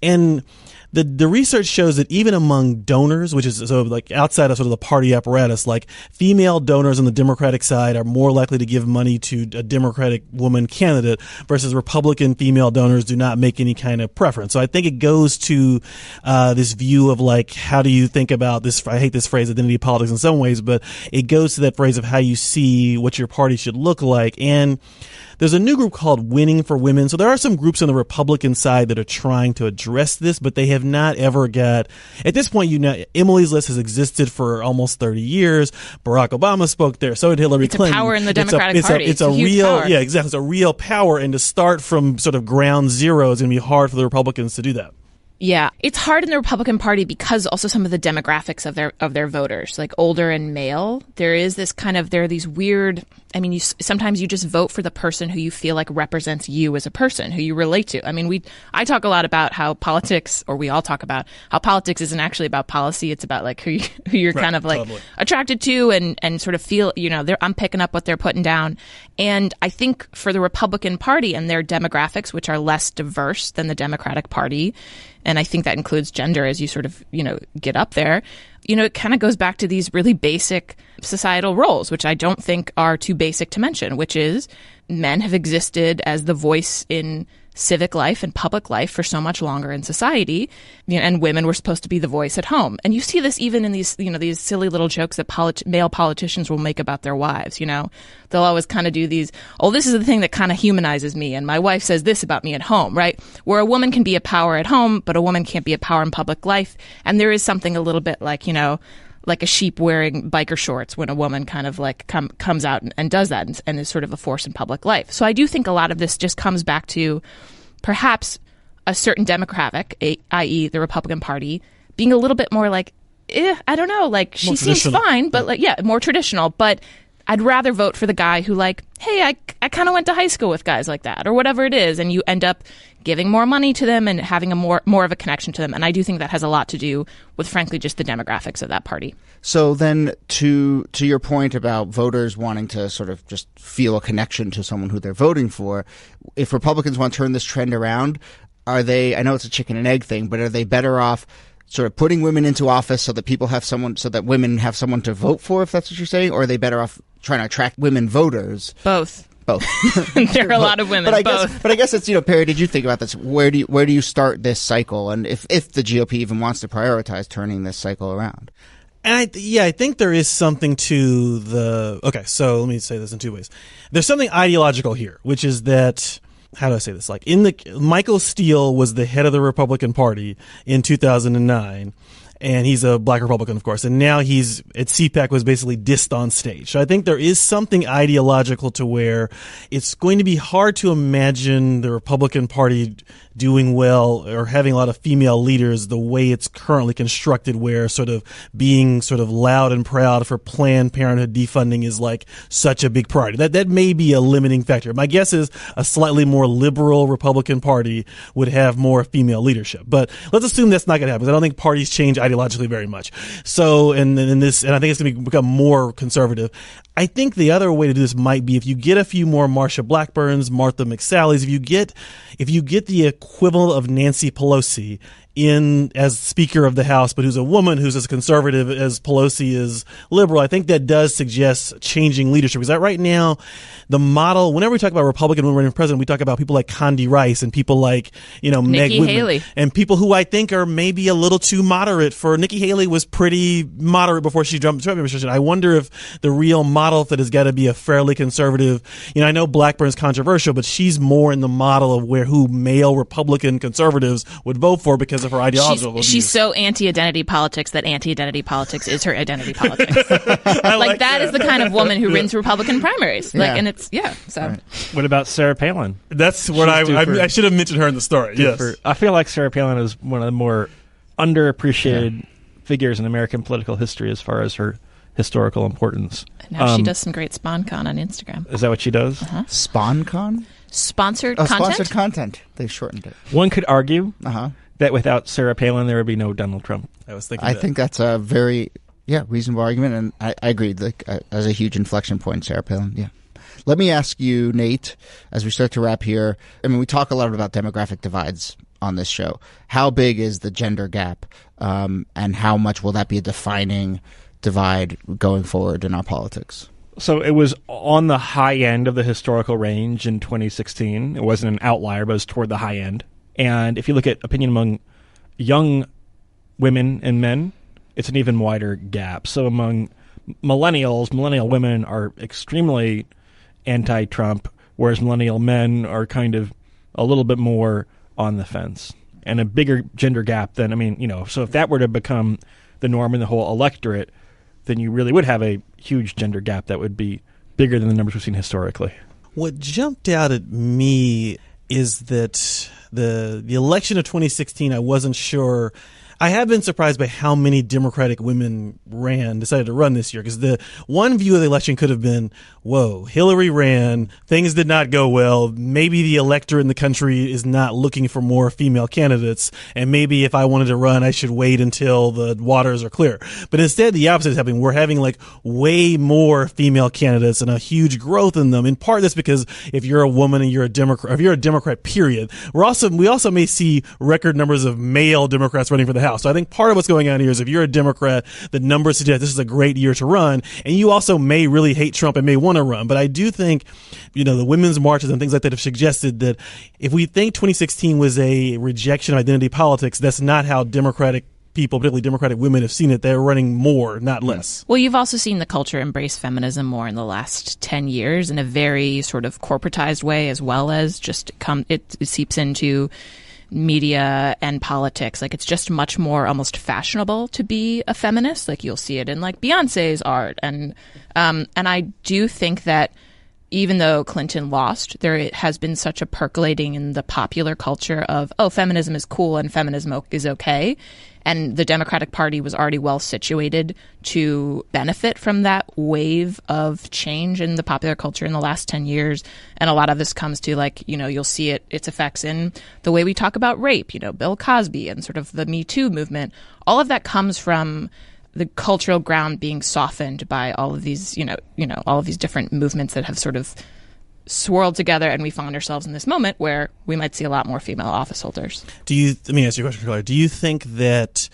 And the research shows that even among donors, which is sort of like outside of sort of the party apparatus, like female donors on the Democratic side are more likely to give money to a Democratic woman candidate versus Republican female donors do not make any kind of preference. So I think it goes to this view of like, how do you think about this? I hate this phrase, identity politics, in some ways, but it goes to that phrase of how you see what your party should look like. And there's a new group called Winning for Women. So there are some groups on the Republican side that are trying to address this, but they have not ever got, at this point, Emily's List has existed for almost 30 years. Barack Obama spoke there. So did Hillary Clinton. It's a power in the Democratic Party. It's a huge real, power. yeah, exactly. It's a real power. And to start from sort of ground zero is going to be hard for the Republicans to do that. Yeah, it's hard in the Republican Party because also some of the demographics of their voters, like older and male. There are these weird. I mean, sometimes you just vote for the person who you feel like represents you as a person, who you relate to. I mean, I talk a lot about how politics, or we all talk about how politics isn't actually about policy. It's about like who you're right, kind of like totally attracted to and sort of feel, I'm picking up what they're putting down. And I think for the Republican Party and their demographics, which are less diverse than the Democratic Party, and I think that includes gender as you sort of, get up there, it kind of goes back to these really basic societal roles, which I don't think are too basic to mention, which is men have existed as the voice in civic life and public life for so much longer in society, and women were supposed to be the voice at home. And you see this even in these, these silly little jokes that male politicians will make about their wives. They'll always kind of do these, this is the thing that kind of humanizes me, and my wife says this about me at home, right? Where a woman can be a power at home, but a woman can't be a power in public life. And there is something a little bit like, like a sheep wearing biker shorts when a woman kind of like comes out and does that and is sort of a force in public life. So I do think a lot of this just comes back to perhaps a certain demographic, i.e. the Republican Party, being a little bit more like, I don't know, like she seems fine, but like, more traditional. But I'd rather vote for the guy who like, hey, I kind of went to high school with guys like that, or whatever it is. And you end up giving more money to them and having a more of a connection to them. And I do think that has a lot to do with, frankly, just the demographics of that party. So then to your point about voters wanting to sort of just feel a connection to someone who they're voting for, if Republicans want to turn this trend around, are they, I know it's a chicken and egg thing, but are they better off sort of putting women into office so that women have someone to vote for, if that's what you're saying, or are they better off trying to attract women voters? Both. There are a lot of women. But I guess it's, Perry, did you think about this? Where do you start this cycle? And if the GOP even wants to prioritize turning this cycle around? And I think there is something to okay, so let me say this in two ways. There's something ideological here, which is that, how do I say this? Like Michael Steele was the head of the Republican Party in 2009. And he's a black Republican, of course. And now he's at CPAC was basically dissed on stage. So I think there is something ideological to where it's going to be hard to imagine the Republican Party doing well or having a lot of female leaders the way it's currently constructed, where sort of being sort of loud and proud for Planned Parenthood defunding is like such a big priority. That may be a limiting factor. My guess is a slightly more liberal Republican Party would have more female leadership. But let's assume that's not going to happen, because I don't think parties change ideologically very much. So, and I think it's going to become more conservative. I think the other way to do this might be if you get a few more Marsha Blackburns, Martha McSallies, if you get the equivalent of Nancy Pelosi in as Speaker of the House, but who's a woman who's as conservative as Pelosi is liberal, I think that does suggest changing leadership. Because that right now, the model, whenever we talk about Republican women running for president, we talk about people like Condi Rice and people like, Meg Nikki Whitman, Haley, and people who I think are maybe a little too moderate for Nikki Haley was pretty moderate before she jumped into the administration. I wonder if the real moderate model that has got to be a fairly conservative. I know Blackburn's controversial, but she's more in the model of who male Republican conservatives would vote for because of her ideological views. She's so anti-identity politics that anti-identity politics is her identity politics. that is the kind of woman who wins Republican primaries. And it's so. Right. What about Sarah Palin? That's what I should have mentioned her in the story. Yes, I feel like Sarah Palin is one of the more underappreciated figures in American political history as far as her historical importance. And now she does some great SpawnCon on Instagram. Is that what she does? Uh-huh. SpawnCon? Sponsored content? Sponsored content. They shortened it. One could argue that without Sarah Palin, there would be no Donald Trump. I think that's a very reasonable argument, and I agree. As a huge inflection point, Sarah Palin. Yeah. Let me ask you, Nate, as we start to wrap here. I mean, we talk a lot about demographic divides on this show. How big is the gender gap, and how much will that be a defining divide going forward in our politics? So it was on the high end of the historical range in 2016. It wasn't an outlier, but it was toward the high end. And if you look at opinion among young women and men, it's an even wider gap. So among millennial women are extremely anti-Trump, whereas millennial men are kind of a little bit more on the fence. And a bigger gender gap than, so if that were to become the norm in the whole electorate, then you really would have a huge gender gap that would be bigger than the numbers we've seen historically. What jumped out at me is that the election of 2016, I wasn't sure. I have been surprised by how many Democratic women decided to run this year, because the one view of the election could have been, whoa, Hillary ran, things did not go well, maybe the electorate in the country is not looking for more female candidates, and maybe if I wanted to run, I should wait until the waters are clear. But instead, the opposite is happening. We're having way more female candidates and a huge growth in them. In part, that's because if you're a woman and you're a Democrat, if you're a Democrat, period, we also may see record numbers of male Democrats running for the House. So I think part of what's going on here is if you're a Democrat, the numbers suggest this is a great year to run, and you also may really hate Trump and may want to run. But I do think, the women's marches and things like that have suggested that if we think 2016 was a rejection of identity politics, that's not how Democratic people, particularly Democratic women, have seen it. They're running more, not less. Well, you've also seen the culture embrace feminism more in the last 10 years in a very sort of corporatized way, as well as just it seeps into media and politics. It's just much more almost fashionable to be a feminist. You'll see it in Beyonce's art, and I do think that even though Clinton lost, there has been such a percolating in the popular culture of, feminism is cool and feminism is okay. And the Democratic Party was already well situated to benefit from that wave of change in the popular culture in the last 10 years. And a lot of this comes to you'll see its effects in the way we talk about rape, Bill Cosby and sort of the Me Too movement. All of that comes from the cultural ground being softened by all of these, all of these different movements that have sort of swirled together, and we find ourselves in this moment where we might see a lot more female office holders. Let me ask you a question, Claire. Do you think that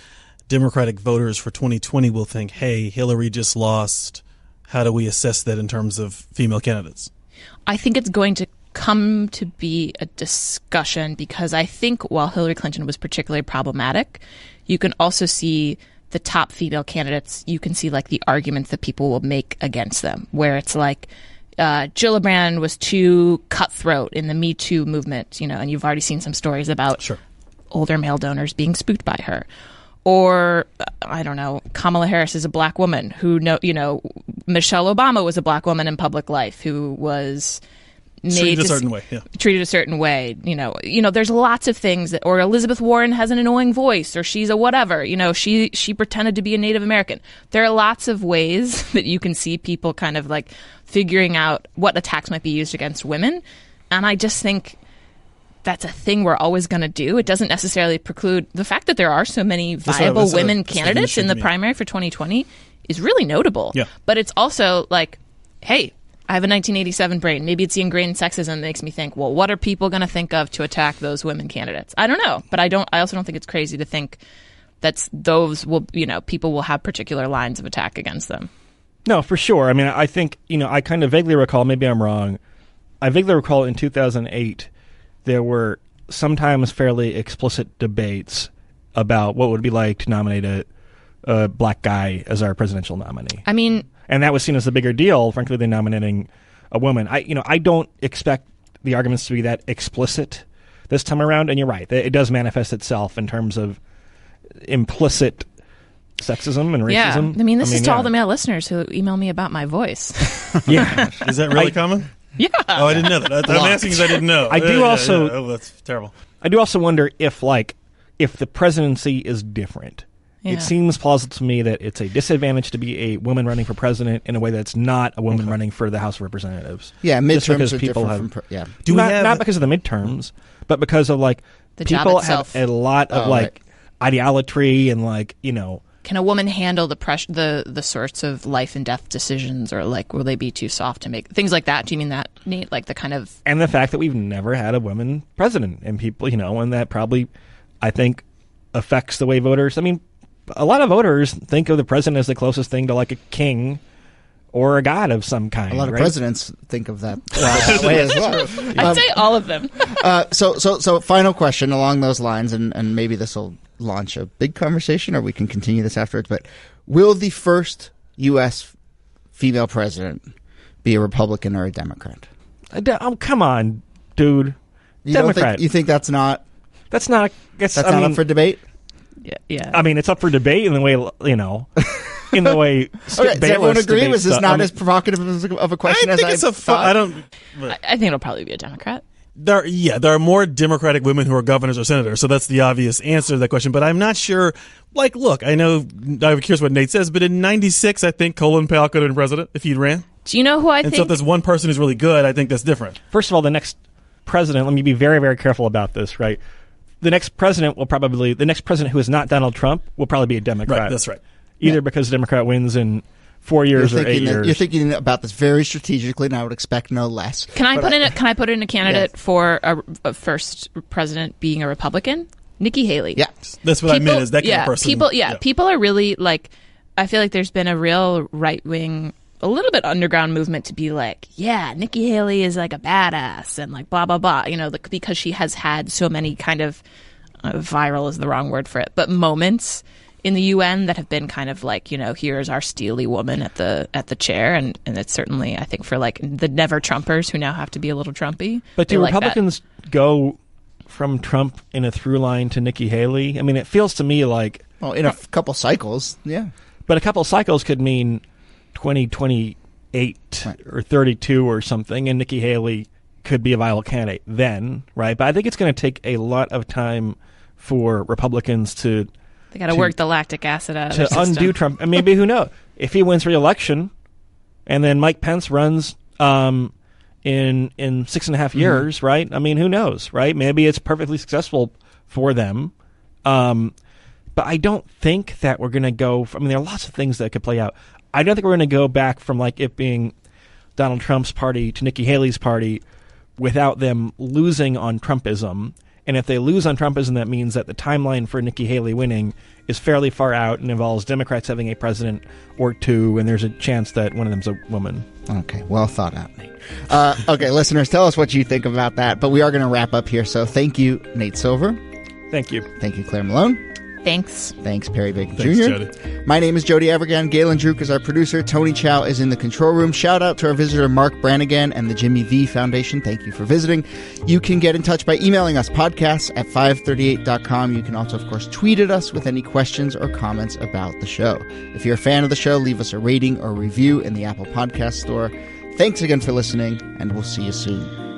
Democratic voters for 2020 will think, hey, Hillary just lost? How do we assess that in terms of female candidates? I think it's going to come to be a discussion, because I think while Hillary Clinton was particularly problematic, you can also see the top female candidates, you can see the arguments that people will make against them, where it's Gillibrand was too cutthroat in the Me Too movement, and you've already seen some stories about older male donors being spooked by her. Or, I don't know, Kamala Harris is a black woman who, Michelle Obama was a black woman in public life who was treated a certain way. Yeah. Treated a certain way. There's lots of things that, or Elizabeth Warren has an annoying voice, or she's a whatever. She pretended to be a Native American. There are lots of ways that you can see people kind of figuring out what attacks might be used against women, and I just think that's a thing we're always going to do. It doesn't necessarily preclude the fact that there are so many viable women candidates in the primary for 2020 is really notable. Yeah. But it's also hey, I have a 1987 brain. Maybe it's the ingrained sexism that makes me think, well, what are people going to think of to attack those women candidates? I don't know, but I also don't think it's crazy to think that those will, people will have particular lines of attack against them. No, for sure. I mean, I think, I kind of vaguely recall, maybe I'm wrong, I vaguely recall in 2008, there were sometimes fairly explicit debates about what it would be like to nominate a black guy as our presidential nominee. I mean, And that was seen as the bigger deal, frankly, than nominating a woman. I don't expect the arguments to be that explicit this time around. And you're right. It does manifest itself in terms of implicit sexism and racism. Yeah. I mean, this is to all the male listeners who email me about my voice. Yeah. Is that really common? Yeah. Oh, I didn't know that. I'm asking because I didn't know. I do also... Oh, that's terrible. I do also wonder if the presidency is different. Yeah. It seems plausible to me that it's a disadvantage to be a woman running for president in a way that's not a woman running for the House of Representatives. Yeah, Just midterms because are people different have, from... Do we not because of the midterms, but because of the job people itself. have a lot of ideolatry and Can a woman handle the pressure, the sorts of life and death decisions, or will they be too soft to make things like that? Do you mean that, Nate? Like the kind of... And the fact that we've never had a woman president, and people, and that probably, I think, affects the way voters... I mean, a lot of voters think of the president as the closest thing to a king or a god of some kind. A lot of right? presidents think of that way as well. I'd say all of them. So final question along those lines, and maybe this will launch a big conversation, or we can continue this afterwards. But will the first U.S. female president be a Republican or a Democrat? Oh, come on, dude. Democrat. You think that's not? That's not. That's not up for debate. Yeah. I mean, it's up for debate in the way in the way. Skip Okay, does everyone agree? Was this not as provocative of a question as I thought? I don't. I think it'll probably be a Democrat. There are more Democratic women who are governors or senators, so that's the obvious answer to that question. But I'm not sure. Look, I'm curious what Nate says, but in '96, I think Colin Powell could have been president if he'd ran. Do you know who I think? And so if there's one person who's really good, I think that's different. First of all, the next president. Let me be very, very careful about this. Right. The next president who is not Donald Trump will probably be a Democrat. Right, that's right. Either because the Democrat wins in 4 years or 8 years. You're thinking about this very strategically, and I would expect no less. Can I put in a candidate for a first president being a Republican? Nikki Haley. Yeah, that's what I meant. Is that kind of person? People are really I feel like there's been a real right wing, a little bit underground movement to be Nikki Haley is a badass and blah blah blah. Because she has had so many kind of viral is the wrong word for it, but moments in the UN that have been kind of here's our steely woman at the chair, and it's certainly, I think, for the never Trumpers who now have to be a little Trumpy. But do Republicans go from Trump in a through line to Nikki Haley? I mean, it feels to me in a couple cycles, yeah. But a couple cycles could mean 2028 or 32 or something, and Nikki Haley could be a viable candidate then, right? But I think it's going to take a lot of time for Republicans to... They got to work the lactic acid out of to undo Trump. And maybe, who knows, if he wins re-election and then Mike Pence runs in 6.5 years, right? I mean, who knows, right? Maybe it's perfectly successful for them. But I don't think that we're going to go... there are lots of things that could play out. I don't think we're going to go back from it being Donald Trump's party to Nikki Haley's party without them losing on Trumpism. And if they lose on Trumpism, that means that the timeline for Nikki Haley winning is fairly far out and involves Democrats having a president or two, and there's a chance that one of them's a woman. Okay, well thought out, Nate. Okay, listeners, tell us what you think about that. But we are going to wrap up here, so thank you, Nate Silver. Thank you. Thank you, Claire Malone. Thanks. Thanks, Perry Bacon Thanks, Jr. Jody. My name is Jody Avergan. Galen Druk is our producer. Tony Chow is in the control room. Shout out to our visitor, Mark Brannigan, and the Jimmy V Foundation. Thank you for visiting. You can get in touch by emailing us, podcasts at 538.com. You can also, of course, tweet at us with any questions or comments about the show. If you're a fan of the show, leave us a rating or review in the Apple Podcast Store. Thanks again for listening, and we'll see you soon.